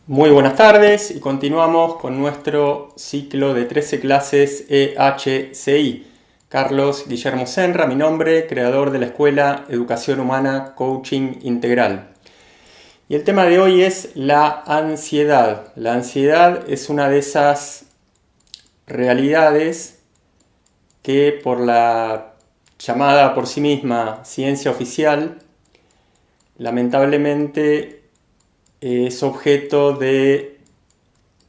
Muy buenas tardes y continuamos con nuestro ciclo de 13 clases EHCI. Carlos Guillermo Senra, mi nombre, creador de la Escuela Educación Humana Coaching Integral. Y el tema de hoy es la ansiedad. La ansiedad es una de esas realidades que por la llamada por sí misma ciencia oficial, lamentablemente es objeto de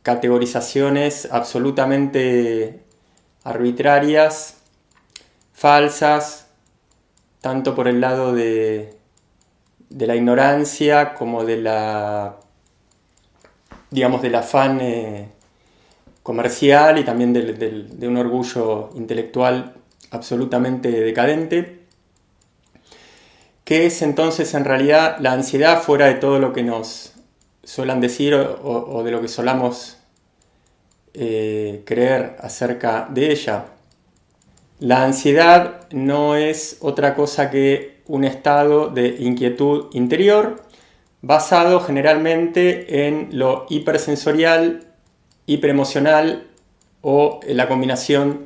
categorizaciones absolutamente arbitrarias, falsas, tanto por el lado de la ignorancia como de del afán comercial y también de un orgullo intelectual absolutamente decadente. ¿Qué es entonces en realidad la ansiedad fuera de todo lo que nos suelen decir o de lo que solamos creer acerca de ella? La ansiedad no es otra cosa que un estado de inquietud interior basado generalmente en lo hipersensorial, hiperemocional o en la combinación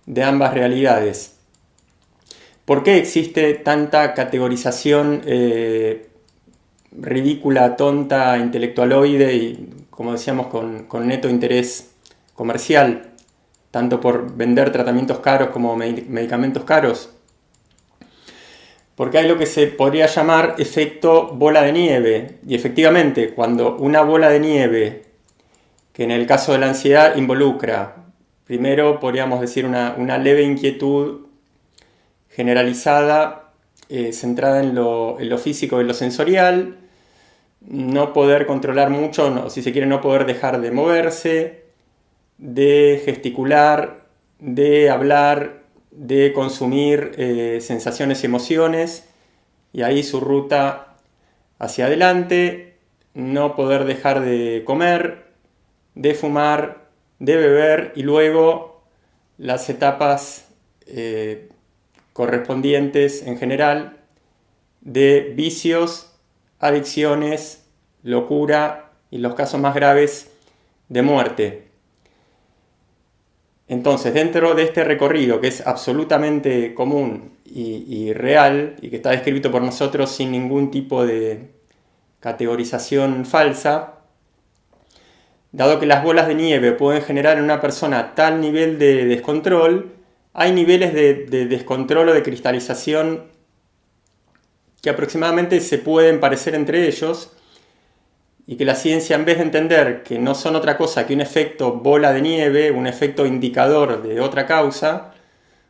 de ambas realidades. ¿Por qué existe tanta categorización ridícula, tonta, intelectualoide y, como decíamos, con neto interés comercial, tanto por vender tratamientos caros como medicamentos caros? Porque hay lo que se podría llamar efecto bola de nieve. Y efectivamente, cuando una bola de nieve, que en el caso de la ansiedad involucra, primero podríamos decir una leve inquietud generalizada, centrada en lo físico y lo sensorial, no poder controlar mucho, no, si se quiere no poder dejar de moverse, de gesticular, de hablar, de consumir sensaciones y emociones, y ahí su ruta hacia adelante, no poder dejar de comer, de fumar, de beber, y luego las etapas correspondientes en general de vicios, adicciones, locura y los casos más graves de muerte. Entonces, dentro de este recorrido que es absolutamente común y real y que está descrito por nosotros sin ningún tipo de categorización falsa, dado que las bolas de nieve pueden generar en una persona tal nivel de descontrol, hay niveles de descontrol o de cristalización que aproximadamente se pueden parecer entre ellos y que la ciencia, en vez de entender que no son otra cosa que un efecto bola de nieve, un efecto indicador de otra causa,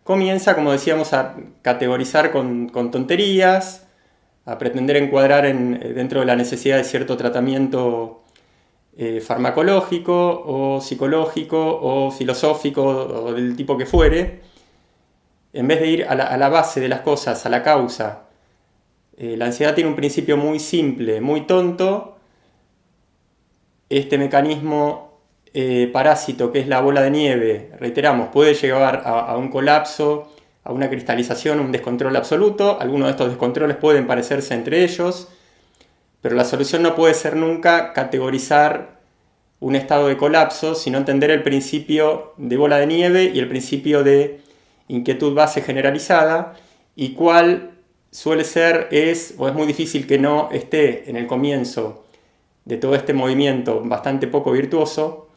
comienza, como decíamos, a categorizar con tonterías, a pretender encuadrar dentro de la necesidad de cierto tratamiento farmacológico o psicológico o filosófico o del tipo que fuere, en vez de ir a la base de las cosas, a la causa. La ansiedad tiene un principio muy simple, muy tonto. Este mecanismo parásito que es la bola de nieve, reiteramos, puede llevar a un colapso, a una cristalización, un descontrol absoluto. Algunos de estos descontroles pueden parecerse entre ellos, pero la solución no puede ser nunca categorizar un estado de colapso, sino entender el principio de bola de nieve y el principio de inquietud base generalizada, y cuál suele ser, es muy difícil que no esté en el comienzo de todo este movimiento bastante poco virtuoso,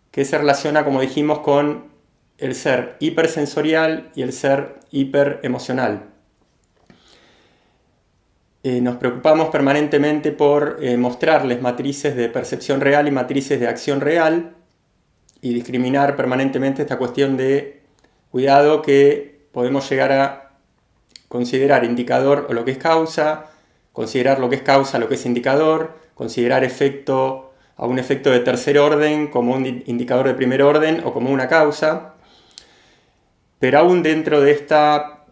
que se relaciona, como dijimos, con el ser hipersensorial y el ser hiperemocional. Nos preocupamos permanentemente por mostrarles matrices de percepción real y matrices de acción real y discriminar permanentemente esta cuestión de cuidado que podemos llegar a considerar indicador o lo que es causa, considerar lo que es causa lo que es indicador, considerar efecto a un efecto de tercer orden como un indicador de primer orden o como una causa. Pero aún dentro de esta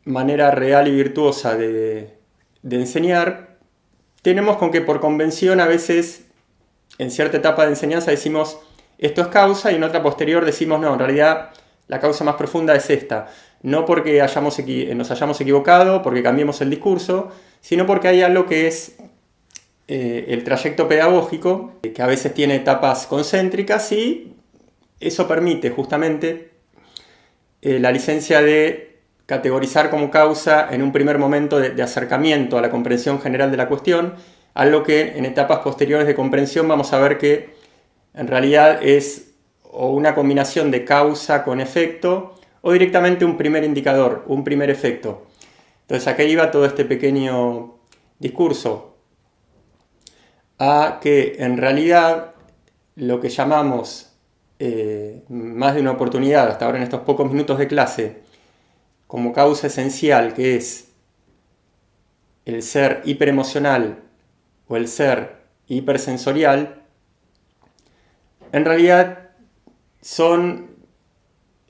manera real y virtuosa de enseñar, tenemos con que por convención a veces en cierta etapa de enseñanza decimos esto es causa y en otra posterior decimos no, en realidad la causa más profunda es esta. No porque nos hayamos equivocado, porque cambiemos el discurso, sino porque hay algo que es el trayecto pedagógico, que a veces tiene etapas concéntricas, y eso permite justamente la licencia de categorizar como causa en un primer momento de acercamiento a la comprensión general de la cuestión, algo que en etapas posteriores de comprensión vamos a ver que en realidad es o una combinación de causa con efecto o directamente un primer indicador, un primer efecto. Entonces acá iba todo este pequeño discurso a que en realidad lo que llamamos más de una oportunidad hasta ahora en estos pocos minutos de clase como causa esencial, que es el ser hiperemocional o el ser hipersensorial, en realidad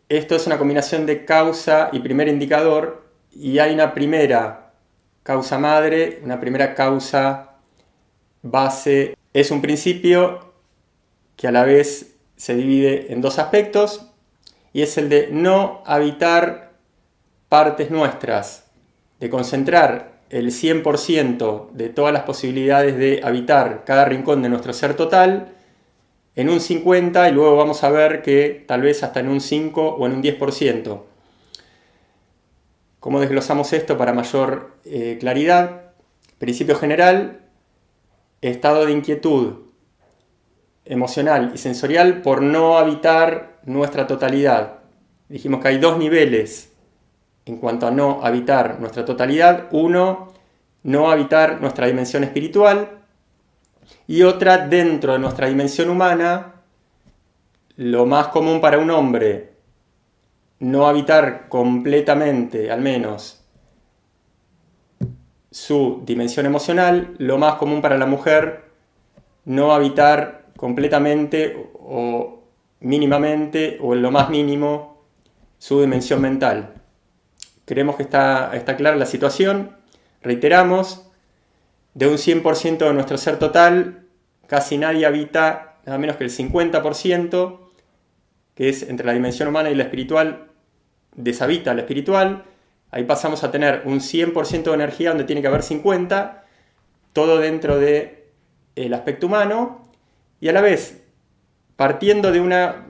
esto es una combinación de causa y primer indicador, y hay una primera causa madre, una primera causa base. Es un principio que a la vez se divide en dos aspectos, y es el de no habitar partes nuestras, de concentrar el 100% de todas las posibilidades de habitar cada rincón de nuestro ser total en un 50%, y luego vamos a ver que tal vez hasta en un 5 o en un 10%. ¿Cómo desglosamos esto para mayor claridad? Principio general: estado de inquietud emocional y sensorial por no habitar nuestra totalidad. Dijimos que hay dos niveles en cuanto a no habitar nuestra totalidad. Uno, no habitar nuestra dimensión espiritual, y otra, dentro de nuestra dimensión humana, lo más común para un hombre, no habitar completamente, al menos, su dimensión emocional. Lo más común para la mujer, no habitar completamente o mínimamente o en lo más mínimo su dimensión mental. Creemos que está clara la situación. Reiteramos, de un 100% de nuestro ser total, casi nadie habita nada menos que el 50%, que es entre la dimensión humana y la espiritual, deshabita la espiritual. Ahí pasamos a tener un 100% de energía donde tiene que haber 50%, todo dentro del aspecto humano, y a la vez, partiendo de una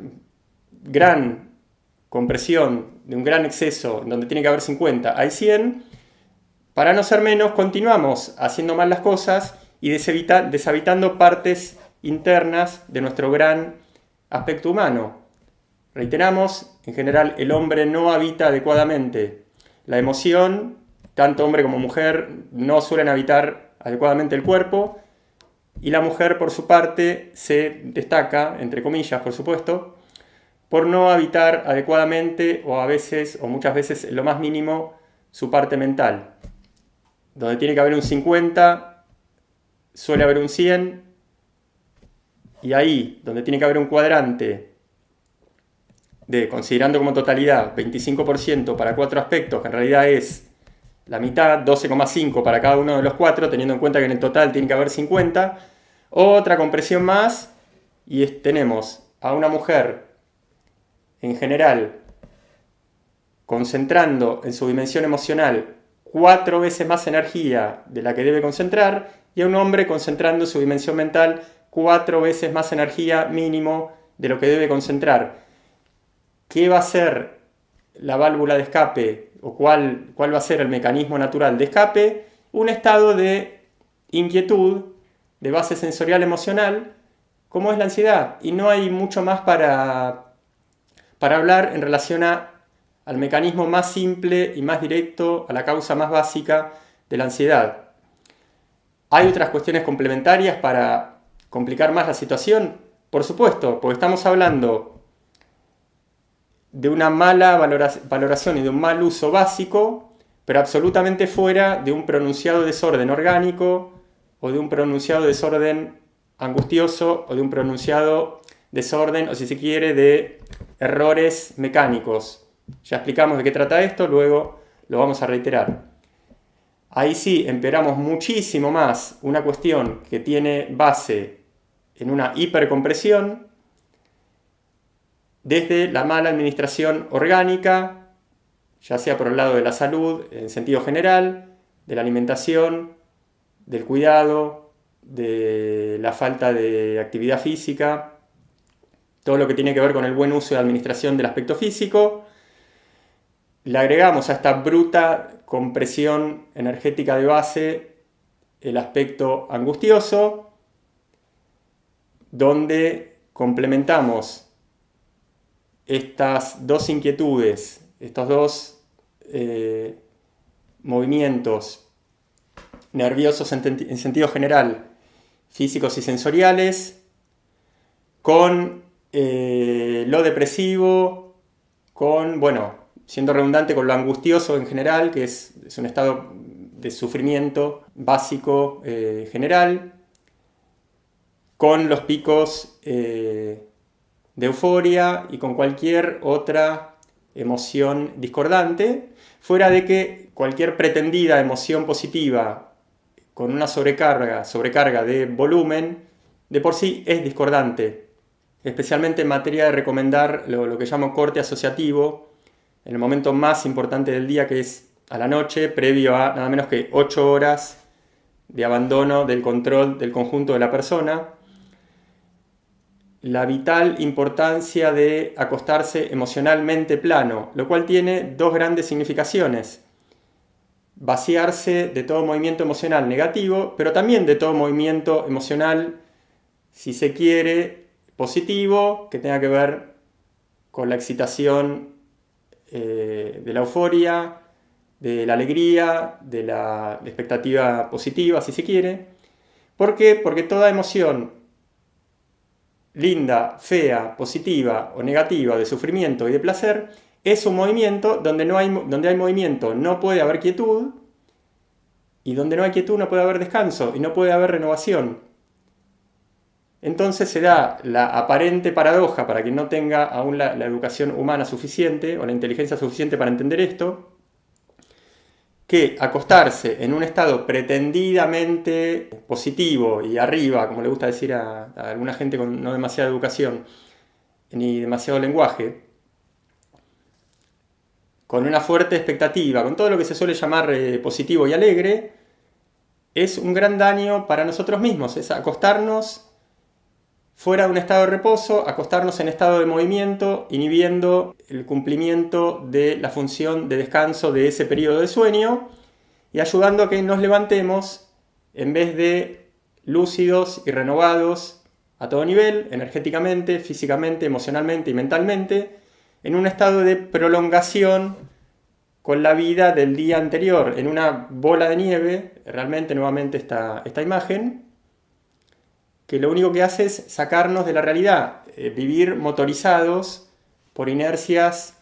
gran compresión, de un gran exceso, donde tiene que haber 50, hay 100, para no ser menos, continuamos haciendo mal las cosas y deshabitando partes internas de nuestro gran aspecto humano. Reiteramos, en general el hombre no habita adecuadamente la emoción, tanto hombre como mujer no suelen habitar adecuadamente el cuerpo, y la mujer por su parte se destaca, entre comillas por supuesto, por no habitar adecuadamente o a veces o muchas veces en lo más mínimo su parte mental. Donde tiene que haber un 50, suele haber un 100, y ahí, donde tiene que haber un cuadrante de, considerando como totalidad, 25% para 4 aspectos, que en realidad es la mitad, 12,5 para cada uno de los 4, teniendo en cuenta que en el total tiene que haber 50, otra compresión más, y tenemos a una mujer, en general, concentrando en su dimensión emocional 4 veces más energía de la que debe concentrar, y a un hombre concentrando en su dimensión mental 4 veces más energía mínimo de lo que debe concentrar. ¿Qué va a ser la válvula de escape o cuál va a ser el mecanismo natural de escape? Un estado de inquietud de base sensorial emocional, como es la ansiedad. Y no hay mucho más para hablar en relación al mecanismo más simple y más directo, a la causa más básica de la ansiedad. ¿Hay otras cuestiones complementarias para complicar más la situación? Por supuesto, porque estamos hablando de una mala valoración y de un mal uso básico, pero absolutamente fuera de un pronunciado desorden orgánico o de un pronunciado desorden angustioso o de un pronunciado desorden, o si se quiere, de errores mecánicos. Ya explicamos de qué trata esto, luego lo vamos a reiterar. Ahí sí empeoramos muchísimo más una cuestión que tiene base en una hipercompresión, desde la mala administración orgánica, ya sea por el lado de la salud en sentido general, de la alimentación, del cuidado, de la falta de actividad física, todo lo que tiene que ver con el buen uso y administración del aspecto físico. Le agregamos a esta bruta compresión energética de base el aspecto angustioso, donde complementamos estas dos inquietudes, estos dos movimientos nerviosos en sentido general, físicos y sensoriales, con lo depresivo, con, bueno, siendo redundante, con lo angustioso en general, que es un estado de sufrimiento básico general, con los picos de euforia y con cualquier otra emoción discordante, fuera de que cualquier pretendida emoción positiva con una sobrecarga de volumen, de por sí es discordante, especialmente en materia de recomendar lo que llamo corte asociativo, en el momento más importante del día, que es a la noche, previo a nada menos que 8 horas de abandono del control del conjunto de la persona. La vital importancia de acostarse emocionalmente plano, lo cual tiene dos grandes significaciones. Vaciarse de todo movimiento emocional negativo, pero también de todo movimiento emocional, si se quiere, positivo, que tenga que ver con la excitación de la euforia, de la alegría, de la expectativa positiva, si se quiere. ¿Por qué? Porque toda emoción linda, fea, positiva o negativa, de sufrimiento y de placer, es un movimiento donde hay movimiento no puede haber quietud, y donde no hay quietud no puede haber descanso y no puede haber renovación. Entonces se da la aparente paradoja, para quien no tenga aún la educación humana suficiente o la inteligencia suficiente para entender esto, que acostarse en un estado pretendidamente positivo y arriba, como le gusta decir a alguna gente con no demasiada educación ni demasiado lenguaje, con una fuerte expectativa, con todo lo que se suele llamar positivo y alegre, es un gran daño para nosotros mismos. Es acostarnos fuera de un estado de reposo, acostarnos en estado de movimiento, inhibiendo el cumplimiento de la función de descanso de ese periodo de sueño y ayudando a que nos levantemos en vez de lúcidos y renovados a todo nivel, energéticamente, físicamente, emocionalmente y mentalmente, en un estado de prolongación con la vida del día anterior, en una bola de nieve, realmente nuevamente esta imagen, que lo único que hace es sacarnos de la realidad, vivir motorizados por inercias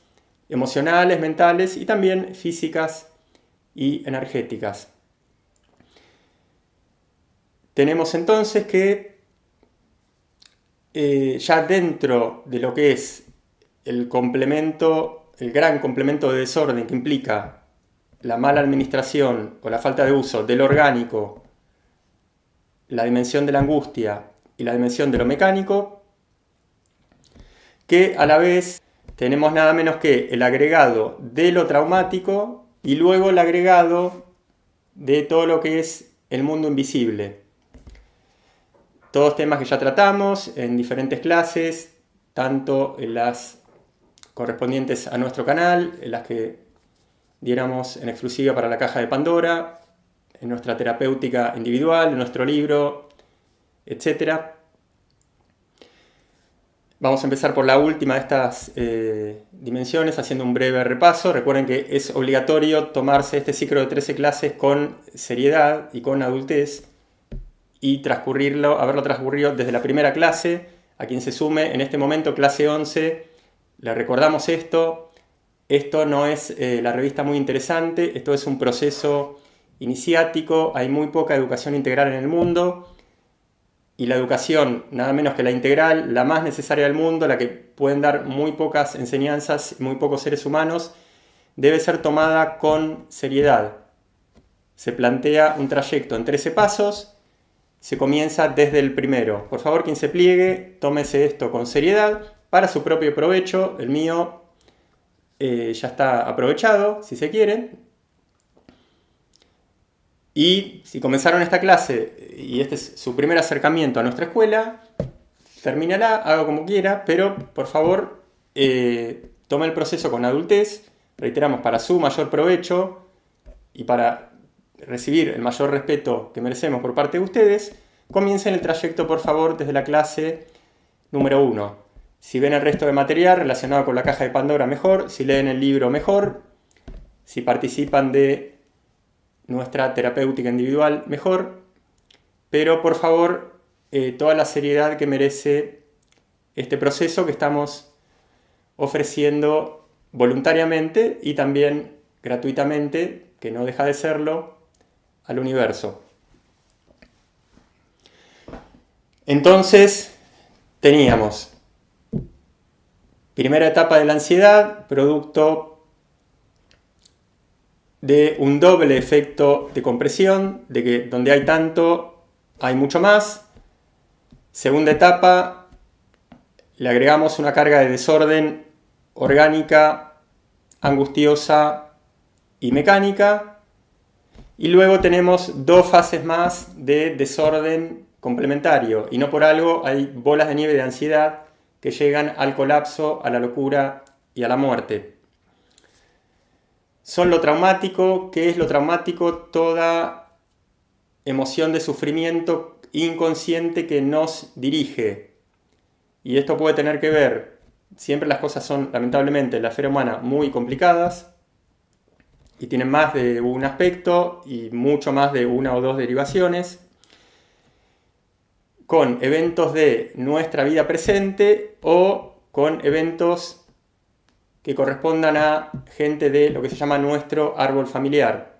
emocionales, mentales y también físicas y energéticas. Tenemos entonces que ya dentro de lo que es el gran complemento de desorden que implica la mala administración o la falta de uso del orgánico, la dimensión de la angustia y la dimensión de lo mecánico, que a la vez tenemos nada menos que el agregado de lo traumático y luego el agregado de todo lo que es el mundo invisible. Todos temas que ya tratamos en diferentes clases, tanto en las correspondientes a nuestro canal, en las que diéramos en exclusiva para la caja de Pandora, en nuestra terapéutica individual, en nuestro libro, etc. Vamos a empezar por la última de estas dimensiones, haciendo un breve repaso. Recuerden que es obligatorio tomarse este ciclo de 13 clases con seriedad y con adultez y haberlo transcurrido desde la primera clase. A quien se sume en este momento, clase 11, le recordamos esto. Esto no es la revista Muy Interesante, esto es un proceso iniciático, hay muy poca educación integral en el mundo y la educación, nada menos que la integral, la más necesaria del mundo, la que pueden dar muy pocas enseñanzas y muy pocos seres humanos, debe ser tomada con seriedad. Se plantea un trayecto en 13 pasos, se comienza desde el primero. Por favor, quien se pliegue, tómese esto con seriedad para su propio provecho. El mío ya está aprovechado, si se quiere. Y si comenzaron esta clase y este es su primer acercamiento a nuestra escuela, terminará, haga como quiera, pero por favor tome el proceso con adultez, reiteramos, para su mayor provecho y para recibir el mayor respeto que merecemos por parte de ustedes. Comiencen el trayecto, por favor, desde la clase número 1. Si ven el resto de material relacionado con la caja de Pandora, mejor. Si leen el libro, mejor. Si participan de nuestra terapéutica individual, mejor. Pero, por favor, toda la seriedad que merece este proceso que estamos ofreciendo voluntariamente y también gratuitamente, que no deja de serlo, al universo. Entonces, teníamos primera etapa de la ansiedad, producto de un doble efecto de compresión, de que donde hay tanto, hay mucho más. Segunda etapa, le agregamos una carga de desorden orgánica, angustiosa y mecánica. Y luego tenemos dos fases más de desorden complementario. Y no por algo hay bolas de nieve de ansiedad que llegan al colapso, a la locura y a la muerte. Son lo traumático. ¿Qué es lo traumático? Toda emoción de sufrimiento inconsciente que nos dirige. Y esto puede tener que ver, siempre las cosas son lamentablemente en la esfera humana muy complicadas y tienen más de un aspecto y mucho más de una o dos derivaciones, con eventos de nuestra vida presente o con eventos que correspondan a gente de lo que se llama nuestro árbol familiar.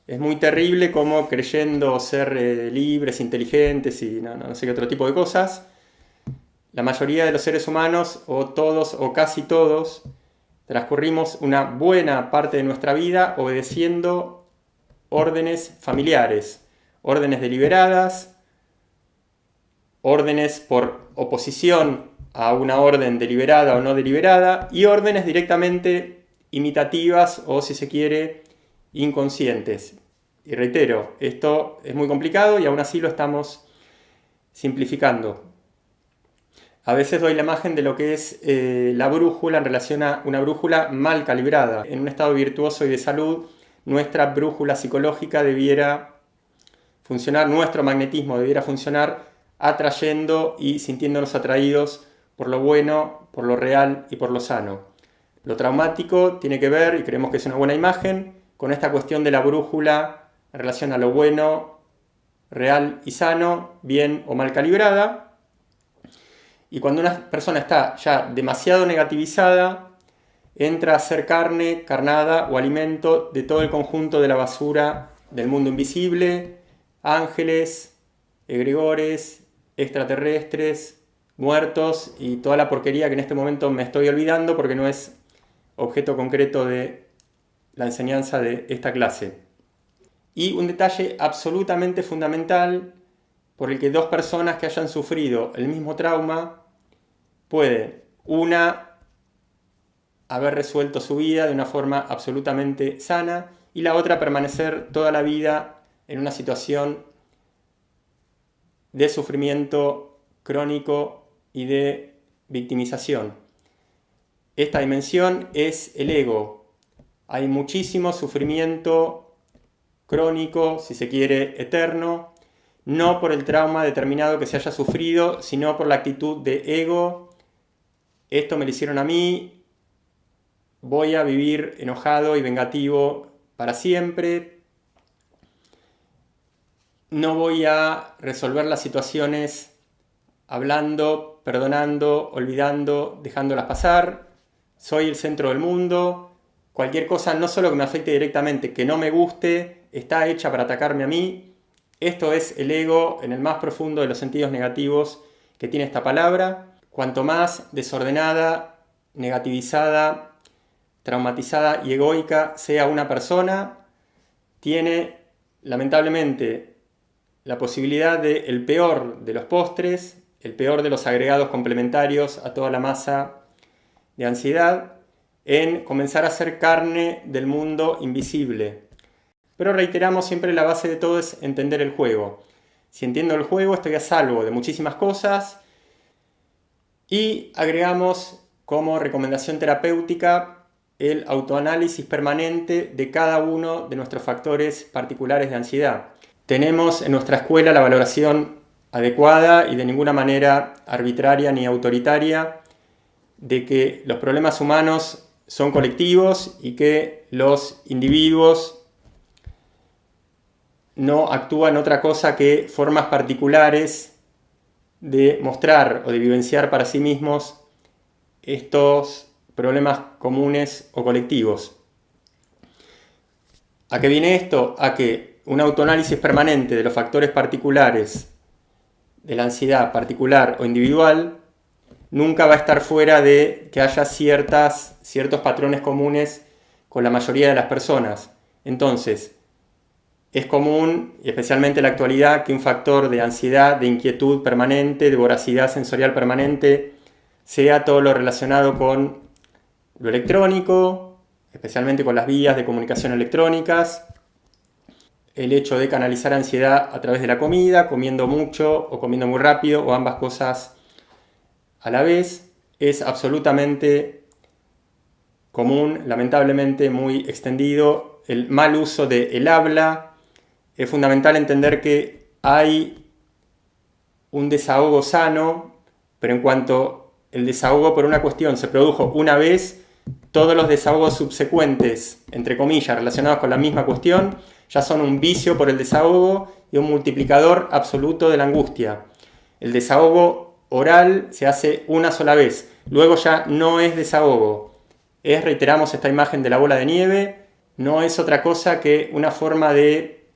Es muy terrible como creyendo ser libres, inteligentes y no sé qué otro tipo de cosas, la mayoría de los seres humanos, o todos o casi todos, transcurrimos una buena parte de nuestra vida obedeciendo órdenes familiares, órdenes deliberadas, órdenes por oposición a una orden deliberada o no deliberada, y órdenes directamente imitativas o, si se quiere, inconscientes. Y reitero, esto es muy complicado y aún así lo estamos simplificando. A veces doy la imagen de lo que es la brújula en relación a una brújula mal calibrada. En un estado virtuoso y de salud, nuestra brújula psicológica debiera funcionar, nuestro magnetismo debiera funcionar atrayendo y sintiéndonos atraídos por lo bueno, por lo real y por lo sano. Lo traumático tiene que ver, y creemos que es una buena imagen, con esta cuestión de la brújula en relación a lo bueno, real y sano, bien o mal calibrada. Y cuando una persona está ya demasiado negativizada, entra a ser carne, carnada o alimento de todo el conjunto de la basura del mundo invisible, ángeles, egregores, extraterrestres, muertos y toda la porquería que en este momento me estoy olvidando porque no es objeto concreto de la enseñanza de esta clase. Y un detalle absolutamente fundamental por el que dos personas que hayan sufrido el mismo trauma pueden, una, haber resuelto su vida de una forma absolutamente sana y la otra permanecer toda la vida en una situación de sufrimiento crónico y de victimización. Esta dimensión es el ego. Hay muchísimo sufrimiento crónico, si se quiere, eterno, no por el trauma determinado que se haya sufrido, sino por la actitud de ego. Esto me lo hicieron a mí, voy a vivir enojado y vengativo para siempre. No voy a resolver las situaciones hablando, perdonando, olvidando, dejándolas pasar. Soy el centro del mundo. Cualquier cosa, no solo que me afecte directamente, que no me guste, está hecha para atacarme a mí. Esto es el ego en el más profundo de los sentidos negativos que tiene esta palabra. Cuanto más desordenada, negativizada, traumatizada y egoica sea una persona, tiene lamentablemente la posibilidad de el peor de los postres, el peor de los agregados complementarios a toda la masa de ansiedad, en comenzar a ser carne del mundo invisible. Pero reiteramos, siempre la base de todo es entender el juego. Si entiendo el juego, estoy a salvo de muchísimas cosas. Y agregamos como recomendación terapéutica el autoanálisis permanente de cada uno de nuestros factores particulares de ansiedad. Tenemos en nuestra escuela la valoración adecuada y de ninguna manera arbitraria ni autoritaria de que los problemas humanos son colectivos y que los individuos no actúan otra cosa que formas particulares de mostrar o de vivenciar para sí mismos estos problemas comunes o colectivos. ¿A qué viene esto? A que un autoanálisis permanente de los factores particulares de la ansiedad particular o individual nunca va a estar fuera de que haya ciertos patrones comunes con la mayoría de las personas. Entonces, es común, y especialmente en la actualidad, que un factor de ansiedad, de inquietud permanente, de voracidad sensorial permanente, sea todo lo relacionado con lo electrónico, especialmente con las vías de comunicación electrónicas, el hecho de canalizar ansiedad a través de la comida, comiendo mucho o comiendo muy rápido o ambas cosas a la vez, es absolutamente común, lamentablemente muy extendido. El mal uso del habla. Es fundamental entender que hay un desahogo sano, pero en cuanto el desahogo por una cuestión se produjo una vez, todos los desahogos subsecuentes, entre comillas, relacionados con la misma cuestión, ya son un vicio por el desahogo y un multiplicador absoluto de la angustia. El desahogo oral se hace una sola vez, luego ya no es desahogo. Reiteramos esta imagen de la bola de nieve, no es otra cosa que una forma de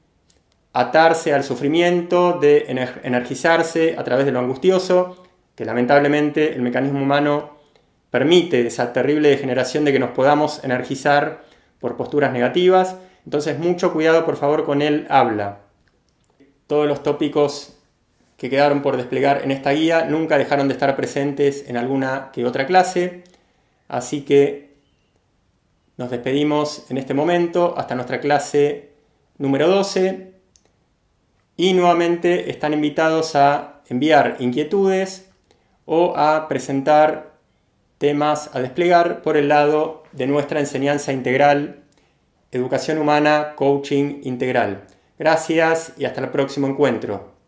atarse al sufrimiento, de energizarse a través de lo angustioso, que lamentablemente el mecanismo humano permite esa terrible degeneración de que nos podamos energizar por posturas negativas. Entonces, mucho cuidado, por favor, con el habla. Todos los tópicos que quedaron por desplegar en esta guía nunca dejaron de estar presentes en alguna que otra clase, así que nos despedimos en este momento hasta nuestra clase número 12. Y nuevamente están invitados a enviar inquietudes o a presentar temas a desplegar por el lado de nuestra enseñanza integral, Educación Humana, Coaching Integral. Gracias y hasta el próximo encuentro.